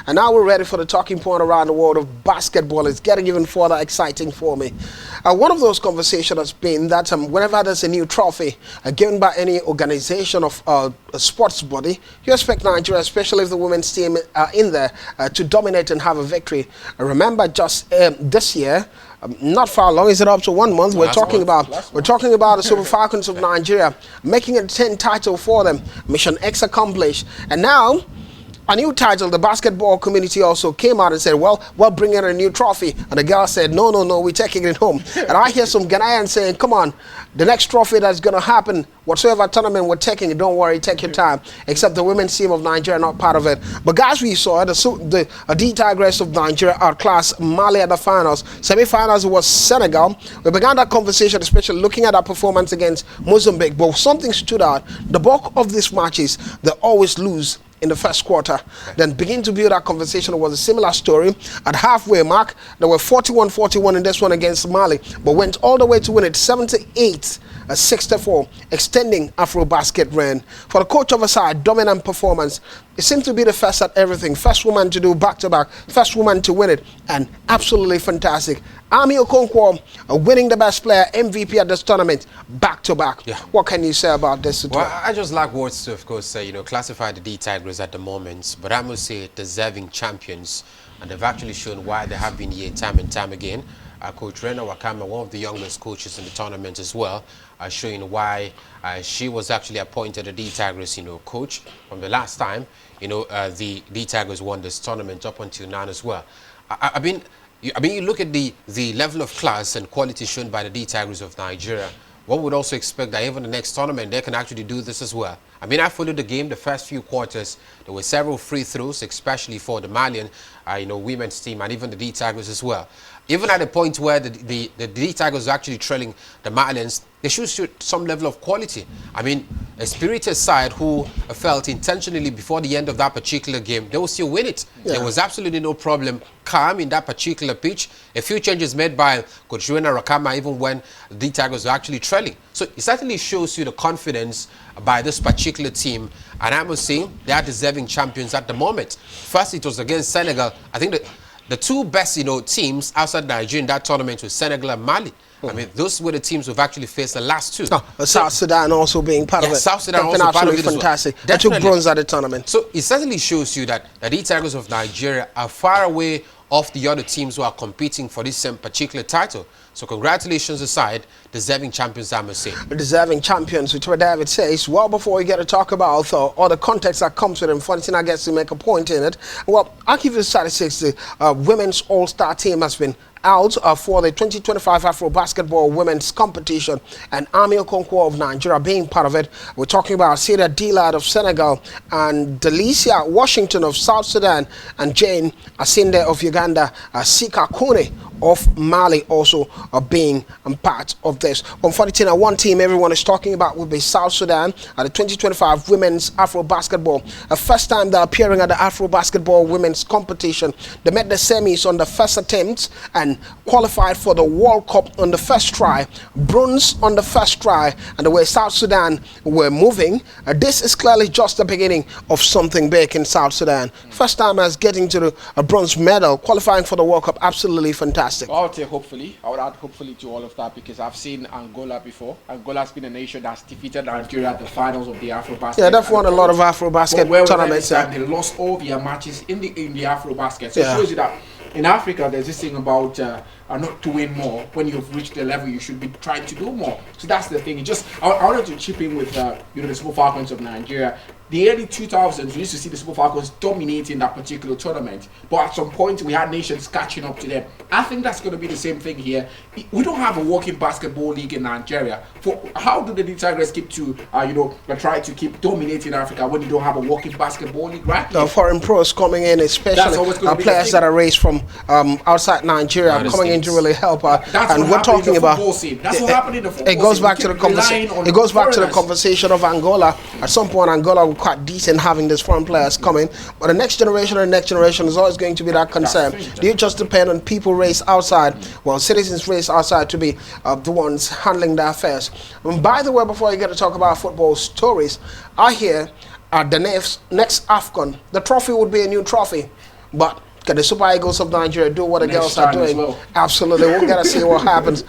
And now we're ready for the talking point around the world of basketball. It's getting even further exciting for me. One of those conversations has been that whenever there's a new trophy given by any organization of a sports body, you expect Nigeria, especially if the women's team are in there, to dominate and have a victory. Remember, just this year, not far long, is it up to 1 month? We're talking about the Super Falcons of Nigeria making a 10 title for them. Mission X accomplished, and now a new title. The basketball community also came out and said, well, we'll bring in a new trophy. And the girl said, no, we're taking it home. And I hear some Ghanaians saying, come on, the next trophy that's going to happen, whatsoever tournament we're taking, don't worry, take your time. Except the women's team of Nigeria not part of it. But guys, we saw the D Tigers of Nigeria outclass Mali at the finals. Semi-finals was Senegal. We began that conversation, especially looking at our performance against Mozambique. But something stood out. The bulk of these matches, they always lose in the first quarter. Then begin to build that conversation. It was a similar story. At halfway mark, there were 41-41 in this one against Mali, but went all the way to win it 78-64, extending AFROBASKET reign. For the coach of a side, dominant performance. It seemed to be the first at everything. First woman to do back-to-back, first woman to win it, and absolutely fantastic. Ami Okonkwo winning the best player MVP at this tournament back-to-back. Yeah. What can you say about this? Well, I just lack words to, of course, say, classify the D Tigers at the moment, but I must say deserving champions, and they've actually shown why they have been here time and time again. Coach Rena Wakama, one of the youngest coaches in the tournament as well, showing why she was actually appointed a D Tigers, coach from the last time, the D Tigers won this tournament up until now as well. I mean, you look at the level of class and quality shown by the D Tigers of Nigeria. One would also expect that even the next tournament, they can actually do this as well. I mean, I followed the game the first few quarters. There were several free throws, especially for the Malian, women's team, and even the D Tigers as well. Even at the point where the D Tigers were actually trailing the Malians, they should show some level of quality. I mean, a spirited side who felt intentionally before the end of that particular game, they will still win it. Yeah. There was absolutely no problem, calm in that particular pitch. A few changes made by Coach Rena Rakama even when the D Tigers were actually trailing. So it certainly shows you the confidence by this particular team. And I must say, they are deserving champions at the moment. First, it was against Senegal. I think the two best, teams outside Nigeria in that tournament were Senegal and Mali. I mean, those were the teams who've actually faced the last two. South Sudan also being part of it. South Sudan also part of it fantastic. Well. They took bronze at the tournament. So it certainly shows you that the D Tigers of Nigeria are far away off the other teams who are competing for this same particular title. So congratulations aside, deserving champions, I must say. Deserving champions, which what David says. Well, before we get to talk about all the context that comes with him, Fontina gets to make a point in it. Well, I'll give you statistics. The women's all-star team has been out for the 2025 AfroBasketball women's competition, and Ami Okonkwo of Nigeria being part of it. We're talking about Sida Dilad of Senegal, and Delicia Washington of South Sudan, and Jane Asinde of Uganda, Sika Kone of Mali also being part of this. Unfortunately, one team everyone is talking about will be South Sudan at the 2025 women's AfroBasketball. The first time they're appearing at the AfroBasketball women's competition. They met the semis on the first attempt and qualified for the World Cup on the first try, bronze on the first try, and the way South Sudan were moving, this is clearly just the beginning of something big in South Sudan. First time as getting to a bronze medal, qualifying for the World Cup, absolutely fantastic. Well, I would say hopefully. I would add hopefully to all of that because I've seen Angola before. Angola has been a nation that's defeated Nigeria at the finals of the AfroBasket. Yeah, they've won a lot of AfroBasket tournaments. They lost all their matches in the AfroBasket. So it shows you that in Africa, there's this thing about not doing more. When you've reached the level, you should be trying to do more. So that's the thing. I wanted to chip in with the Super Falcons of Nigeria. The early 2000s, we used to see the Super Falcons dominating that particular tournament. But at some point, we had nations catching up to them. I think that's going to be the same thing here. We don't have a working basketball league in Nigeria. How do the D Tigers keep to, try to keep dominating Africa when you don't have a working basketball league, right? The foreign pros coming in, especially players that are raised from outside Nigeria, coming in to really help out. And we're talking about. That's what happened in the football scene. It goes back to the conversation. It goes back to the conversation of Angola. At some point, Angola will quite decent having these foreign players coming, but the next generation is always going to be that concern. Do you just depend on people raised outside, citizens raised outside to be the ones handling their affairs? And by the way, before you get to talk about football stories, I hear at the next AFCON, the trophy would be a new trophy. But can the Super Eagles of Nigeria do what the Next girls are time as doing? well. Absolutely. We're going to see what happens.